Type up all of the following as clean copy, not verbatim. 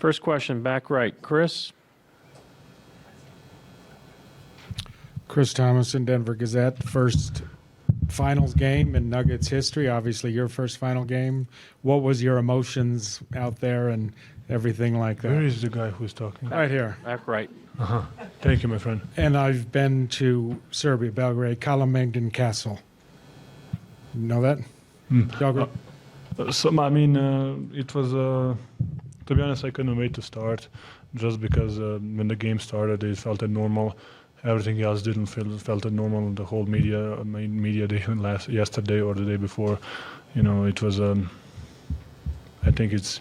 First question, back right. Chris? Chris Thomas in Denver Gazette. First finals game in Nuggets history. Obviously, your first final game. What was your emotions out there and everything like that? Where is the guy who's talking? Right here. Back right. Thank you, my friend. And I've been to Serbia, Belgrade, Kalemegdan Castle. You know that? Belgrade? It was, to be honest, I couldn't wait to start just because when the game started, it felt normal. Everything else didn't felt normal. The whole media day yesterday or the day before, it was. I think it's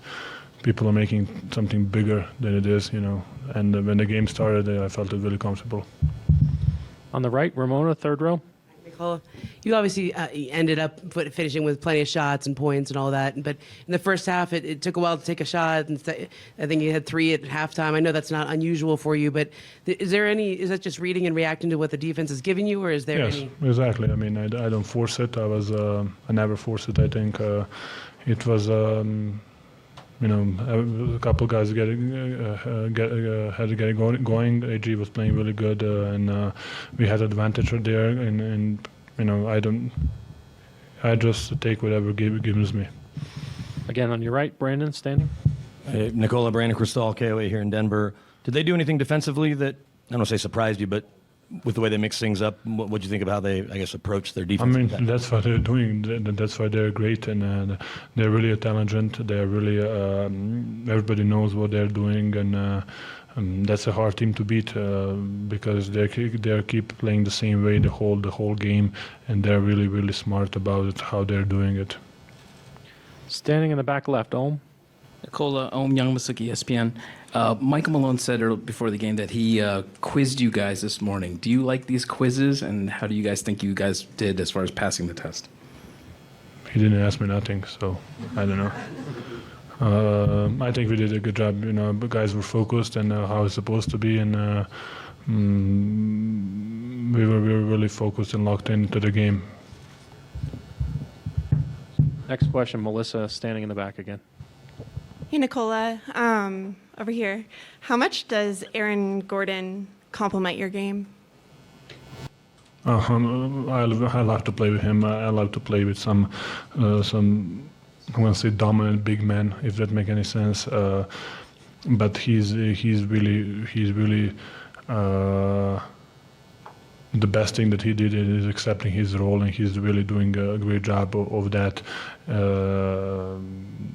people are making something bigger than it is, And when the game started, I felt it really comfortable. On the right, Ramona, third row. Nikola, you obviously ended up finishing with plenty of shots and points and all that. But in the first half, it took a while to take a shot. And I think you had 3 at halftime. I know that's not unusual for you, but is that just reading and reacting to what the defense is giving you, or is there any? Yes, exactly. I don't force it. I never force it. I think it was. A couple guys had to get going. AG was playing really good, and we had advantage there. And I just take whatever gives me. Again, on your right, Brandon, standing. Hey, Nikola, Brandon Cristal, KOA here in Denver. Did they do anything defensively that, I don't want to say surprised you, but with the way they mix things up, what do you think of how they, approach their defense? That's what they're doing. That's why they're great, and they're really intelligent. They're really everybody knows what they're doing, and that's a hard team to beat because they keep playing the same way the whole game, and they're really really smart about it, how they're doing it. Standing in the back left, Ohm. Nikola, Ohm Youngmasuk, ESPN. Michael Malone said before the game that he quizzed you guys this morning. Do you like these quizzes, and how do you guys think you guys did as far as passing the test? He didn't ask me nothing, so I don't know. I think we did a good job. The guys were focused and how it's supposed to be, and we were really focused and locked into the game. Next question, Melissa, standing in the back again. Hey, Nikola, over here. How much does Aaron Gordon complement your game? I love to play with him. I love to play with some I want to say dominant big man, if that makes any sense. But he's really the best thing that he did is accepting his role, and he's really doing a great job of that.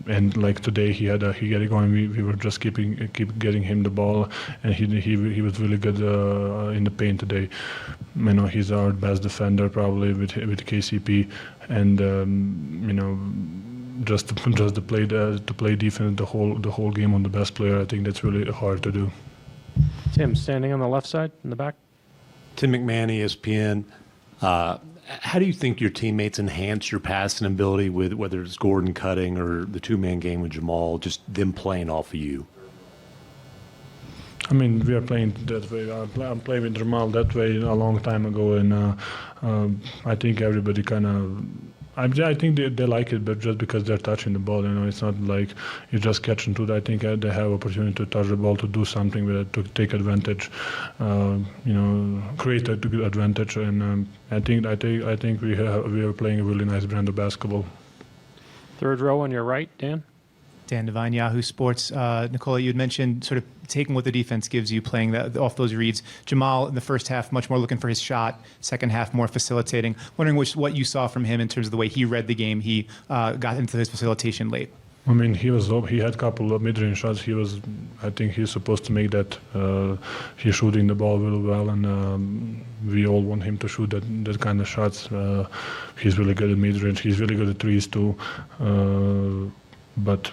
And like today, he got it going. We were just keep getting him the ball, and he was really good in the paint today. He's our best defender probably with KCP, and just to play defense the whole game on the best player. I think that's really hard to do. Tim, standing on the left side in the back. Tim McMahon, ESPN. How do you think your teammates enhance your passing ability with whether it's Gordon cutting or the two-man game with Jamal, just them playing off of you? We are playing that way. I'm playing with Jamal that way a long time ago, and I think everybody kind of. I think they like it, but just because they're touching the ball, it's not like you're just catching to it. I think they have opportunity to touch the ball, to do something with it, to take advantage, create a good advantage, and I think we are playing a really nice brand of basketball. Third row on your right, Dan. Dan Devine, Yahoo Sports. Nikola, you had mentioned sort of taking what the defense gives you, playing off those reads. Jamal, in the first half, much more looking for his shot. Second half, more facilitating. Wondering what you saw from him in terms of the way he read the game. He got into his facilitation late. He had a couple of mid-range shots. I think he's supposed to make that. He's shooting the ball really well, and we all want him to shoot that kind of shots. He's really good at mid-range. He's really good at threes too. But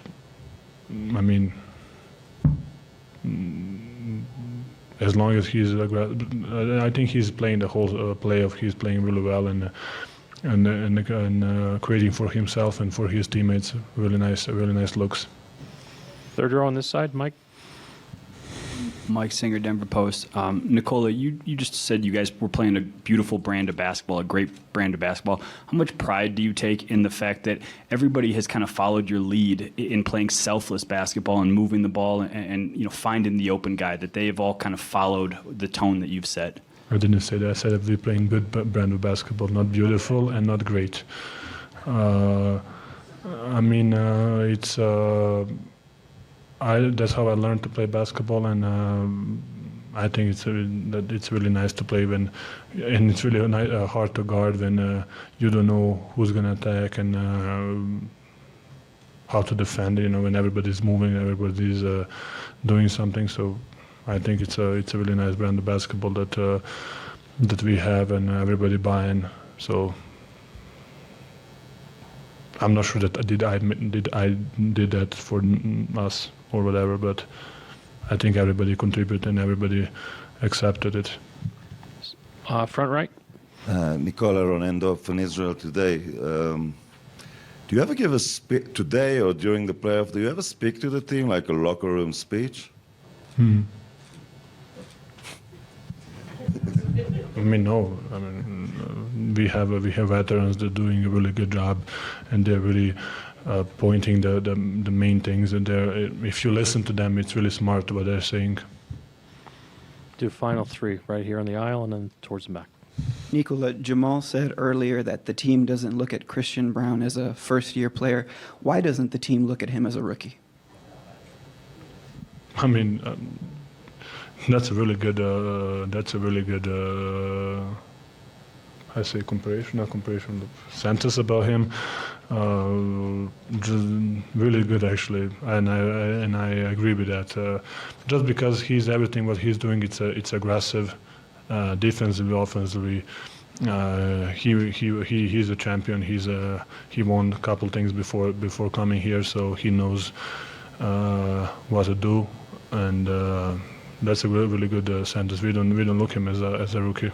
as long as he's, I think he's playing the whole playoff. He's playing really well and creating for himself and for his teammates. Really nice looks. Third row on this side, Mike. Mike Singer, Denver Post. Nikola, you just said you guys were playing a beautiful brand of basketball, a great brand of basketball. How much pride do you take in the fact that everybody has kind of followed your lead in playing selfless basketball and moving the ball and finding the open guy, that they have all kind of followed the tone that you've set? I didn't say that. I said that we're playing good brand of basketball, not beautiful and not great. It's that's how I learned to play basketball, and I think it's really nice to play when, and it's really hard to guard when you don't know who's gonna attack and how to defend. When everybody's moving, everybody's doing something. So I think it's a really nice brand of basketball that we have, and everybody buying. So I'm not sure that I did that for us or whatever, but I think everybody contributed and everybody accepted it. Front right. Nikola Ronendo from Israel Today. Do you ever give a speech today or during the playoff? Do you ever speak to the team like a locker room speech? No. We have veterans that are doing a really good job, and they're really pointing the main things. And if you listen to them, it's really smart what they're saying. Do final three right here on the aisle and then towards the back. Nikola, Jamal said earlier that the team doesn't look at Christian Brown as a first-year player. Why doesn't the team look at him as a rookie? That's a really good. I say comparison, sentence about him. Just really good actually, and I agree with that. Just because he's everything what he's doing, it's aggressive, defensively, offensively. He's a champion. He won a couple things before coming here, so he knows what to do, and that's a really good sentence. We don't look him as a rookie.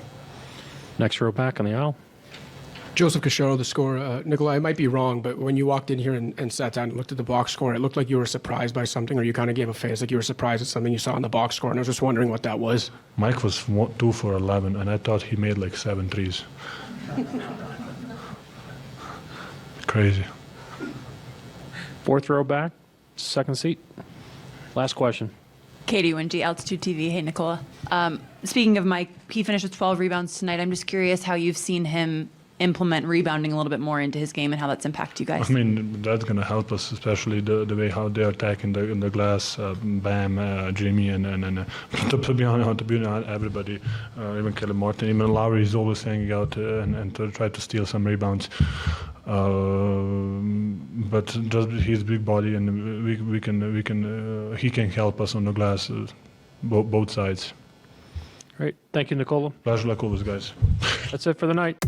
Next row back on the aisle. Joseph Cacharo, the scorer. Nikola, I might be wrong, but when you walked in here and sat down and looked at the box score, it looked like you were surprised by something, or you kind of gave a face like you were surprised at something you saw on the box score, and I was just wondering what that was. Mike was 2 for 11, and I thought he made like 7 threes. Crazy. Fourth row back, second seat. Last question. Katie Wingy, Altitude TV. Hey, Nikola. Speaking of Mike, he finished with 12 rebounds tonight. I'm just curious how you've seen him implement rebounding a little bit more into his game and how that's impacted you guys. That's going to help us, especially the way how they're attacking the glass. Bam, Jimmy, and to be honest, everybody, even Kelly Martin, even Lowry is always hanging out and to try to steal some rebounds. But just his big body, and he can help us on the glass, both sides. Great. Thank you, Nikola. Pleasure like always, guys. That's it for the night.